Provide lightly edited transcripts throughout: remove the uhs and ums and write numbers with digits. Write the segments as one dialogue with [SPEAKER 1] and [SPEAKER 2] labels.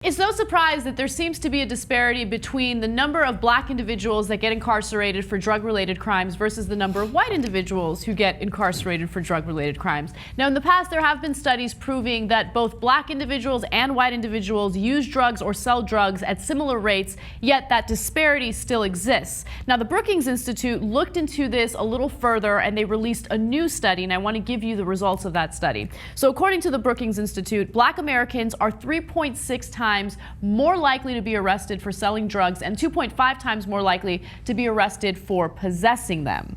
[SPEAKER 1] It's no surprise that there seems to be a disparity between the number of black individuals that get incarcerated for drug-related crimes versus the number of white individuals who get incarcerated for drug-related crimes. Now, in the past, there have been studies proving that both black individuals and white individuals use drugs or sell drugs at similar rates, yet that disparity still exists. Now, the Brookings Institute looked into this a little further, and they released a new study, and I want to give you the results of that study. So according to the Brookings Institute, black Americans are 3.6 times more likely to be arrested for selling drugs and 2.5 times more likely to be arrested for possessing them.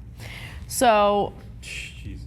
[SPEAKER 1] So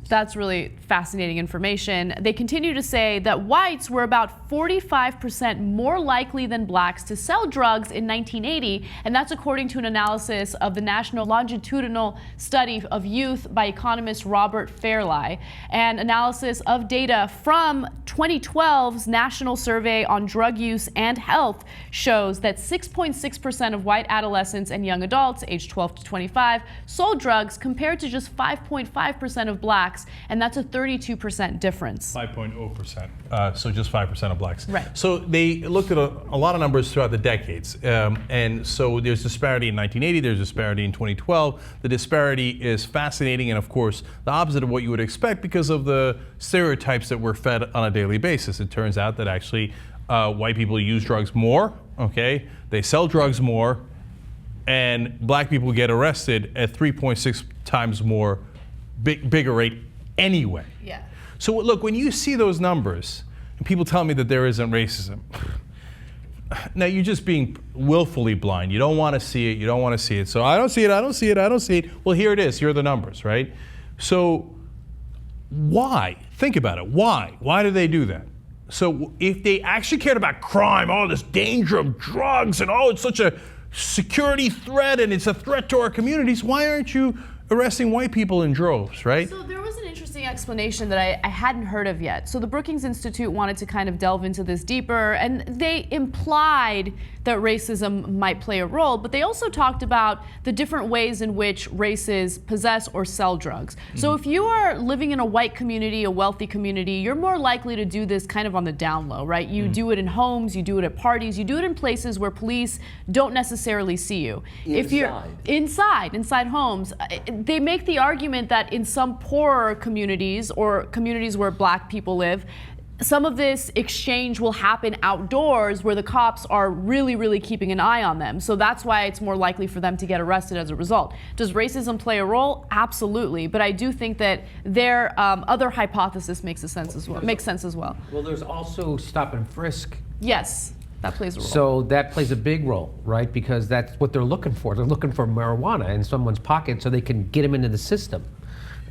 [SPEAKER 1] that's really fascinating information. They continue to say that whites were about 45% more likely than blacks to sell drugs in 1980, and that's according to an analysis of the National Longitudinal Study of Youth by economist Robert Fairlie. And analysis of data from 2012's National Survey on Drug Use and Health shows that 6.6% of white adolescents and young adults aged 12 to 25 sold drugs compared to just 5.5% of blacks, and that's a 32% difference.
[SPEAKER 2] 5.0%, so just 5% of blacks.
[SPEAKER 1] Right.
[SPEAKER 2] So they looked at a lot of numbers throughout the decades, and so there's disparity in 1980, there's disparity in 2012. The disparity is fascinating, and of course, the opposite of what you would expect because of the stereotypes that we're fed on a daily basis. It turns out that actually white people use drugs more, okay? They sell drugs more, and black people get arrested at 3.6 times more, bigger rate anyway.
[SPEAKER 1] Yeah.
[SPEAKER 2] So look, when you see those numbers, and people tell me that there isn't racism, now you're just being willfully blind. You don't want to see it, you don't want to see it. So I don't see it, I don't see it, I don't see it. Well, here it is, here are the numbers, right? So why? Think about it, why? Why do they do that? So if they actually cared about crime, all this danger of drugs, and oh, it's such a security threat and it's a threat to our communities, why aren't you arresting white people in droves, right?
[SPEAKER 1] So there was an interesting explanation that I hadn't heard of yet. So the Brookings Institute wanted to kind of delve into this deeper, and they implied that racism might play a role, but they also talked about the different ways in which races possess or sell drugs. So if you are living in a white community, a wealthy community, you're more likely to do this kind of on the down low, right? You do it in homes, you do it at parties, you do it in places where police don't necessarily see you. If you're inside homes, they make the argument that in some poorer communities or communities where black people live, some of this exchange will happen outdoors where the cops are really, really keeping an eye on them. So that's why it's more likely for them to get arrested as a result. Does racism play a role? Absolutely. But I do think that their other hypothesis makes sense as well.
[SPEAKER 3] Well, there's also stop and frisk.
[SPEAKER 1] Yes. That plays a role.
[SPEAKER 3] So that plays a big role, right? Because that's what they're looking for. They're looking for marijuana in someone's pocket so they can get them into the system.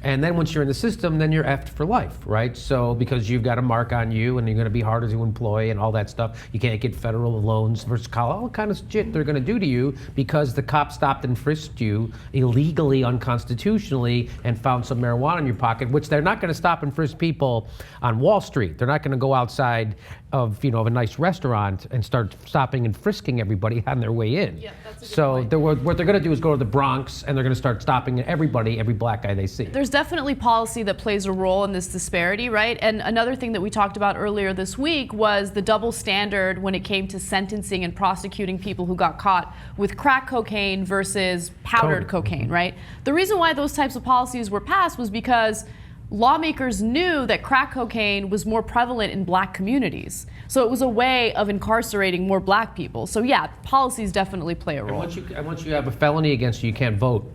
[SPEAKER 3] And then once you're in the system, then you're effed for life, right? So because you've got a mark on you and you're going to be harder to employ and all that stuff, you can't get federal loans versus college, all kind of shit they're going to do to you because the cops stopped and frisked you illegally, unconstitutionally, and found some marijuana in your pocket, which they're not going to stop and frisk people on Wall Street. They're not going to go outside of a nice restaurant and start stopping and frisking everybody on their way in.
[SPEAKER 1] Yeah, that's a good
[SPEAKER 3] point. What they're going to do is go to the Bronx and they're going to start stopping everybody, every black guy they see.
[SPEAKER 1] There's definitely policy that plays a role in this disparity, right? And another thing that we talked about earlier this week was the double standard when it came to sentencing and prosecuting people who got caught with crack cocaine versus powdered cocaine, right? The reason why those types of policies were passed was because lawmakers knew that crack cocaine was more prevalent in black communities. So it was a way of incarcerating more black people. So yeah, policies definitely play a role.
[SPEAKER 3] And once you have a felony against you, you can't vote.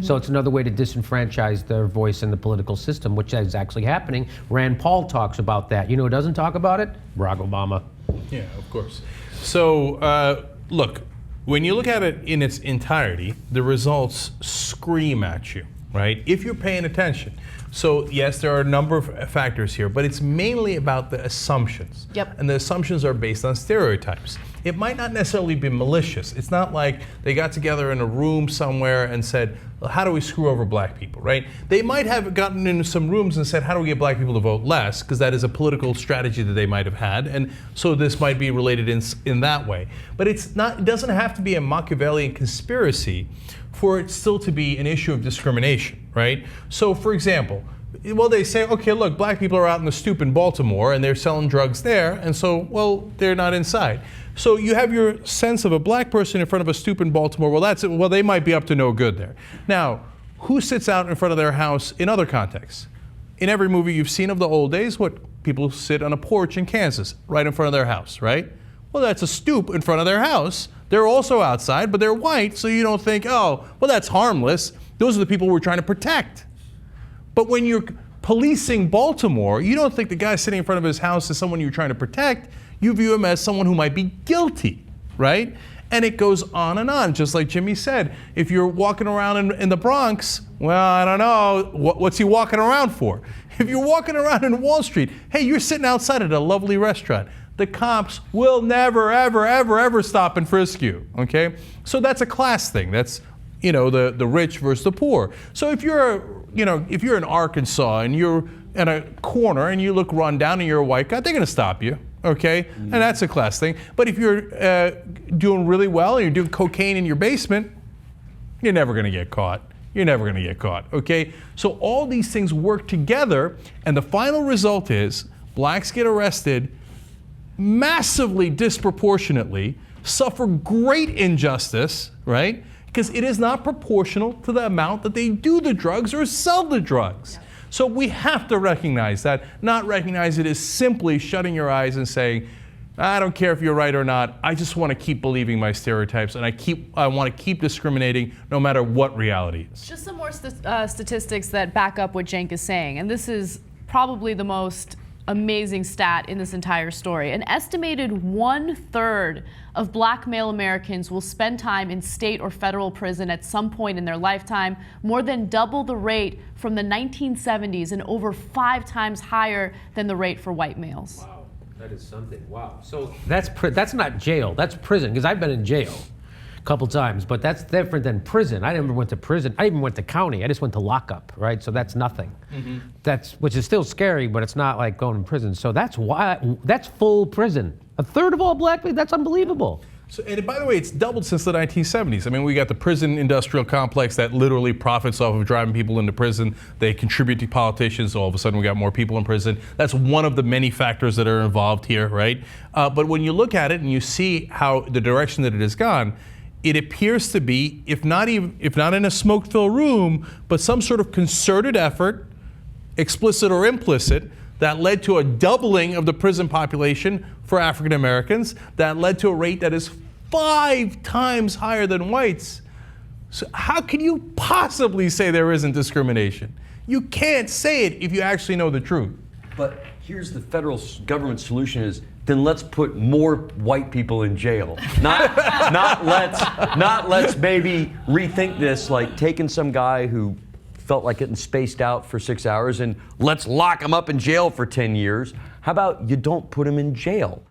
[SPEAKER 3] So it's another way to disenfranchise their voice in the political system, which is actually happening. Rand Paul talks about that. You know who doesn't talk about it? Barack Obama.
[SPEAKER 2] Yeah, of course. So look, when you look at it in its entirety, the results scream at you, right? If you're paying attention. So yes, there are a number of factors here, but it's mainly about the assumptions.
[SPEAKER 1] Yep.
[SPEAKER 2] And the assumptions are based on stereotypes. It might not necessarily be malicious. It's not like they got together in a room somewhere and said, well, how do we screw over black people, right? They might have gotten into some rooms and said, how do we get black people to vote less? Because that is a political strategy that they might have had. And so this might be related in that way. But it doesn't have to be a Machiavellian conspiracy for it still to be an issue of discrimination, right? So for example, Well, they say, okay, look, black people are out in the stoop in Baltimore and they're selling drugs there, and so, well, they're not inside. So you have your sense of a black person in front of a stoop in Baltimore. Well, that's it. Well, they might be up to no good there. Now, who sits out in front of their house in other contexts? In every movie you've seen of the old days, what people sit on a porch in Kansas, right in front of their house, right? Well, that's a stoop in front of their house. They're also outside, but they're white, so you don't think, oh, well, that's harmless. Those are the people we're trying to protect. But when you're policing Baltimore, you don't think the guy sitting in front of his house is someone you're trying to protect. You view him as someone who might be guilty, right? And it goes on and on, just like Jimmy said. If you're walking around in the Bronx, well, I don't know, what's he walking around for? If you're walking around in Wall Street, hey, you're sitting outside at a lovely restaurant. The cops will never, ever, ever, ever stop and frisk you, okay? So that's a class thing. That's, you know, the rich versus the poor. So if you're, if you're in Arkansas and you're in a corner and you look run down and you're a white guy, they're gonna stop you, okay? And that's a class thing. But if you're doing really well and you're doing cocaine in your basement, you're never gonna get caught. You're never gonna get caught, okay? So all these things work together, and the final result is blacks get arrested massively disproportionately, suffer great injustice, right? Because it is not proportional to the amount that they do the drugs or sell the drugs. Yeah. So we have to recognize that. Not recognize it as simply shutting your eyes and saying, I don't care if you're right or not, I just want to keep believing my stereotypes, and I want to keep discriminating no matter what reality is.
[SPEAKER 1] Just some more statistics that back up what Cenk is saying, and this is probably the most amazing stat in this entire story. An estimated 1/3 of black male Americans will spend time in state or federal prison at some point in their lifetime, more than double the rate from the 1970s and over 5 times higher than the rate for white males.
[SPEAKER 3] Wow, that is something. Wow. So that's not jail, that's prison, because I've been in jail a couple times, but that's different than prison. I never went to prison. I even went to county. I just went to lockup, right? So that's nothing. Which is still scary, but it's not like going to prison. So that's full prison. 1/3 of all black people, that's unbelievable.
[SPEAKER 2] So, and by the way, it's doubled since the 1970s. I mean, we got the prison industrial complex that literally profits off of driving people into prison. They contribute to politicians. So all of a sudden, we got more people in prison. That's one of the many factors that are involved here, right? But when you look at it and you see how the direction that it has gone, it appears to be, if not in a smoke-filled room, but some sort of concerted effort, explicit or implicit, that led to a doubling of the prison population for African Americans, that led to a rate that is 5 times higher than whites. So how can you possibly say there isn't discrimination? You can't say it if you actually know the truth.
[SPEAKER 4] But here's the federal government solution is, then let's put more white people in jail. Not let's maybe rethink this, like taking some guy who felt like getting spaced out for 6 hours and let's lock him up in jail for 10 years. How about you don't put him in jail?